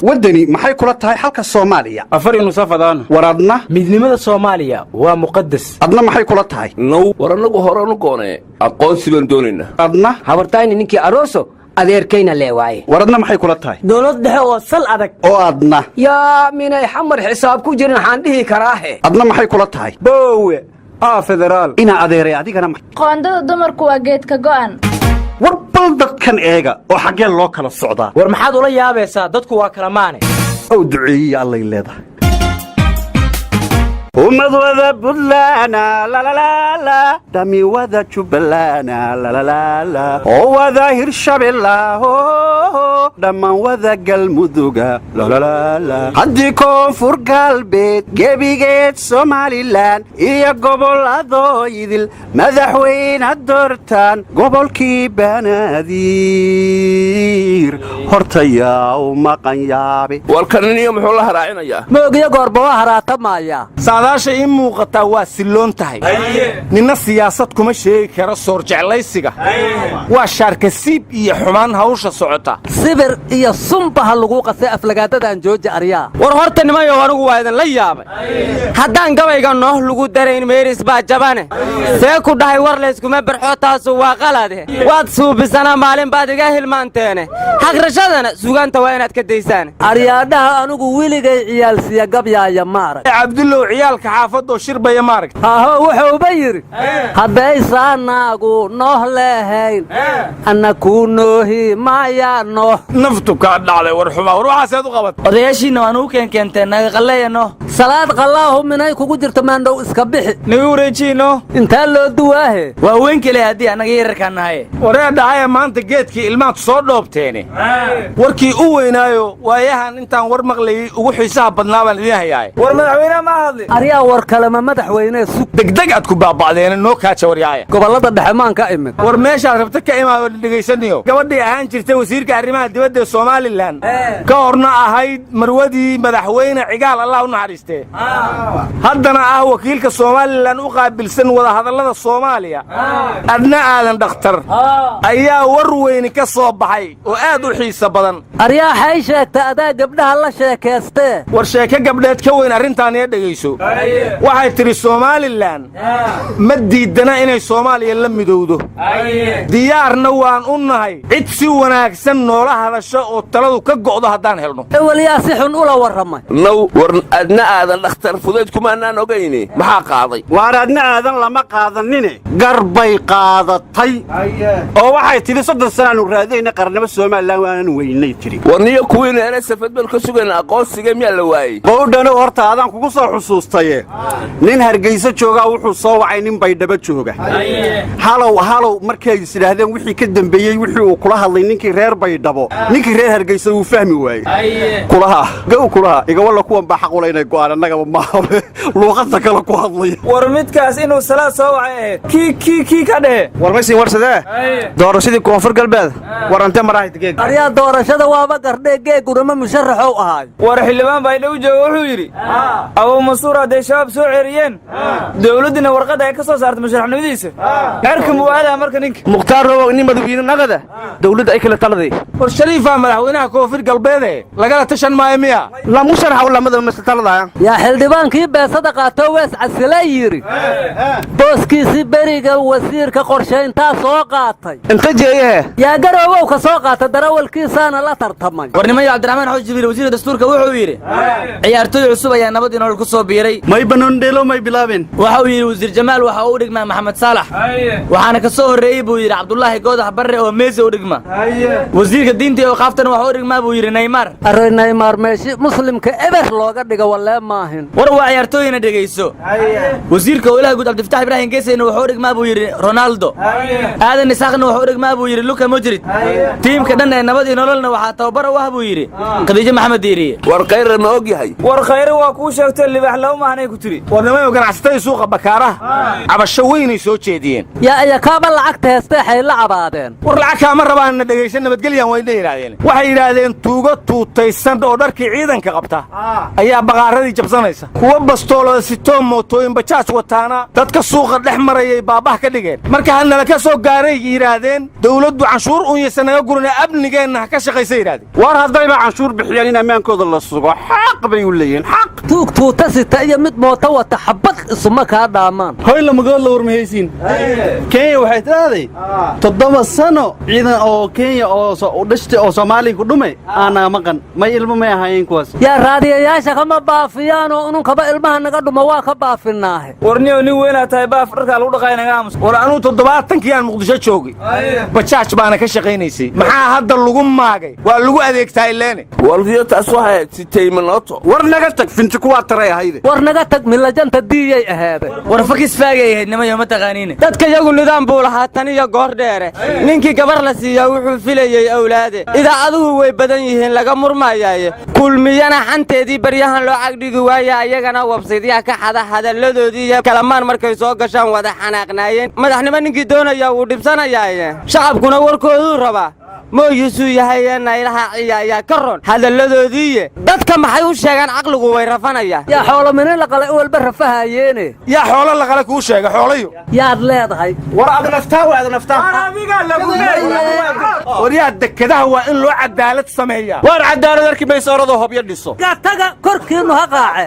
ودني maxay kula tahay halka Soomaaliya afar inu safadaan waradna midnimada Soomaaliya waa muqaddas adna maxay kula tahay no waranagu horanu goone aqoonsi baan doonayna adna habartayni ninkii arooso adeerkayna leewaay waradna maxay kula tahay dawlad dhexe oo sal adag oo adna yaa minay xamar xisaab ku jirin waxaan dhihi karaahe adna maxay kula tahay boowe federaal ina adeeray adigana qoondada dumarku waa geedka go'an war bal dadkan eega oo xagee loo kala socdaa war maxaad ula yaabaysaa dadku waa kalamaane oo duceeyay allay leedahay ummad wada budlaana la la la la dami wada jubbalaana la la la la oo wada hirshabella ho dhammaan wada galmuduga la la la la haddii koonfur galbeed gebigeed Somaliland iyo gobolladoo idil madaxweyne doortaan gobolkii Banaadir hortayaa u maqan yaabe walkaniniyo muxuu la haraacinayaa moogiyo goorba waa haraatamaya saadaasha in muuqataa waa siloon tahay ninna siyaasad kuma sheegi kara soor jeclaysiga waa shaarkasiib iyo xumaan hawsha socota sibir iyo sumbaha lagu qasay aflagaadadan jooji aryaa war horta nimayo anigu waa idin la yaabay haddaan gabayga nooh lagu darayn meeris baa jabane see ku dhahay war layskuma barxo taasu waa qalade waad suubisanaa maalin baad iga hilmaanteene hagrashadana sugaanta waa inaad ka daysaan aryaadhaha anigu weligay ciyaalsiya gabyaaya maarag cabdullow ciyaalka xaafadoo shirbaya maarag haho wuxuuba yidhi haddaysaanaagu nooh leehayn anna kuu noohi maayaa nooh naftu kaa dhacday war xumaa war waxaaseed u qabat odayaashiinna waan uu keenteen naga qalleeya nooh salaad qallaahu minay kugu jirto maandhow iska bixi nagu wareejiino intaa loo duwaahe waa weyn kale haddii annaga yararkaan nahaye waree dhacaya maanta geedkii ilmaantu soo dhoobteene warkii u weynaayo waayahan intaan war maqlayay ugu xiisaha badnaa baan idiin hayaaye war madaxweynaha ma hadli aryaa war kalema madaxweyne sug degdeg aad ku baaba'deena noo kaaja waryaaya gobollada dhexe maan ka imid war meeshaad rabta ka imaado dhegaysaniyo gabadhii ahaan jirtay wasiirka arrimaha dibadda ee Somaliland ka horna ahayd marwadii madaxweyne cigaal Allah u naxariistee haddana ah wakiilka Somaliland u qaabilsan wada hadallada Soomaaliya adna aadan dhakhtar ayaa war weyn ka soo baxay oo aad u xiiso badan aryaa hay sheegta adaa gabdhaha la sheekaystee war sheeka gabdheed ka weyn arrintaan ee dhagayso waxay tiri Somaliland ma diidana inay Soomaaliya la midowdo diyaarna waan u nahay cid si wanaagsan noola hadasho oo taladu ka go'do haddaan helno waliyaa si xun ula warramay now war adna aadan dhakhtar fudeed kumaanaan ogayni maxaa qaaday waar adna aadan lama qaadanine garbay qaadatay oo waxay tiri 30 sano raadayna qarnimo Soomaaliland waanan weynay tiri warniyo kuwiina ana safadbal ka sugan aqoonsiga miyaa la waayay qowdana horta aadan kugu soo xusuustaye nin Hargeysa jooga wuxuu soo wacay nin Baydhabo jooga halow markay isdaahdeen wixii ka dambeeyay wixii uu kula hadlay ninkii reer Baydhabo ninkii reer Hargeysa uu fahmi waayay kulaha iga wala kuwan baa xaq u leeyahay go'aan annaga ma luuqadda kala ku hadlay war midkaas inuu salaad soo wacay kii ka dhahe war ma sii warsadee doorashadii koonfur galbeed warante marahay geeg aryaa doorashada waaba gardhe geeguna ma musharaxow ahaay war xildhibaan Baydhabo jooga wuxuu yidhi Abu Mansuur haday shabaab soo ceeriyeen dawladina warqad ay ka soo saartay musharaxnimadiisa cirka muwaada marka ninka muqtaar roog nin madaxweyne nagada dawladda ay kala taladay war shariifa madaxweynaha koonfur galbeed laga tashan maayo miya la musharax wala madaba talada yaa xildhibaankii beesada qaato wees casila yiri booskiisi beriga wasiirka qorsheynta soo qaatay inta jeeyahe yaa garoobow ka soo qaatay darawalkiisana la tartamay warnimayo Cabdiraxmaan Xujbiir wasiirka dastuurka wuxuu yiri ciyaartoy cusub ayaa nabad inoo ku soo biiray may banondelo may bilaabeen waxa uu yiri wasiir Jamaal waxa uu dhigmaa Maxamed Saalax waxaana ka soo horeeyay buu yiri Cabdullaahi Goodax Barre oo Meesi u dhigma wasiirka diinta iyo qaaftan waxa uu dhigmaa buu yiri Neymar Neymar meeshi muslimka eber looga dhigo walaa maahin war waa ciyaartooyina dhageyso wasiirka Walaha Guud Cabdifatax Ibrahim Geesayna waxa uu dhigmaa buu yiri Ronaldo aadan isaaqna waxa uu dhigmaa buu yiri Luka Modric tiimka dhan ee nabad iyo nololna waxa tababar u ah buu yiri Khadiija Maxamed Diiri war khayr ma og yahay war khayr waa ku sheegtay libax law maahnay ku tiri warnimada ganacsatada suuqa bakaaraha cabasho weyn ay soo jeediyeen yaa kaaba lacagta heestay xay la cabaadeen war lacag ma rabaan dhageysan nabadgelyan way yiraahdeen waxay yiraahdeen tuugo tuutaysan oo dharkii ciidanka qabta ayaa baqaaradii jabsanaysa kuwa bastoolada sitoo mootooyin bajaaj wataana dadka suuqa dhex marayay baabah ka dhigeen marka hadnala ka soo gaaray yidhaahdeen dawladdu canshuur unyasa naga gurana amnigeenna ha ka shaqaysa yidhahdeen war haddayba canshuur bixiyaan in ammaankooda la sugo xaq bay u leeyihiin xaq tuugtuuta sita iyo mid mooto wata xabad isuma kaa dhaamaan hoy lamagood la warmahaysiin kenya waxay tidhaahday 7 sano ciidan oo kenya oo dhashtay oo soomaaliya ku dhumay aanaga maqan may ilmo may ahaayeen kuwaas yaa raadiyayaasha kama baafiyaan oo ununkaba ilmaha naga dhuma waa ka baafinaahe warniyo nin weynaa tahay baaf dharkaa lagu dhaqaaya naga aamus war anuu 70kii aan muqdisho joogay bajaaj baana ka shaqaynaysay maxaa hadda lagu maagay waa lagu adeegtaa ileene waldiyo taas waxay sitay manooto war naga tag finti kuwaa taray ahayde war naga tag milajanta diiyay aheede war fakis faagay ahayd nimayo ma taqaaniin dadka iyagu nidaam buu lahaa tan iyo goor dheere ninkii gabar la siiyaa wuxuu filayey awlaade idaacaduhu way badan yihiin laga murmayaaye kulmiyana xanteedii baryahan loo cagdhigi waaya ayagana websaydyaha ka xada hadalladoodii iyo kalamaan markay soo gashaan wada xanaaqnaayeen madaxnimo ninkii doonaya wuu dhibsanayaaye shacabkuna warkooduu rabaa mooyisuu yahay naylaha ciyaaya ka ron hadalladoodiiye dadka maxay u sheegaan caqligu way rafanayaan yaa xoolo minin la qalay walba rafahayeene yaa xoolo la qala kuu sheega xoolayo yaad leedahay war aad naftaa adiga lagu leeyahay war yaa dekadaha waa in loo cadaalad sameeyaa war cadaalad arki mayso orado hobyo dhiso gataga korkiinu ha qaace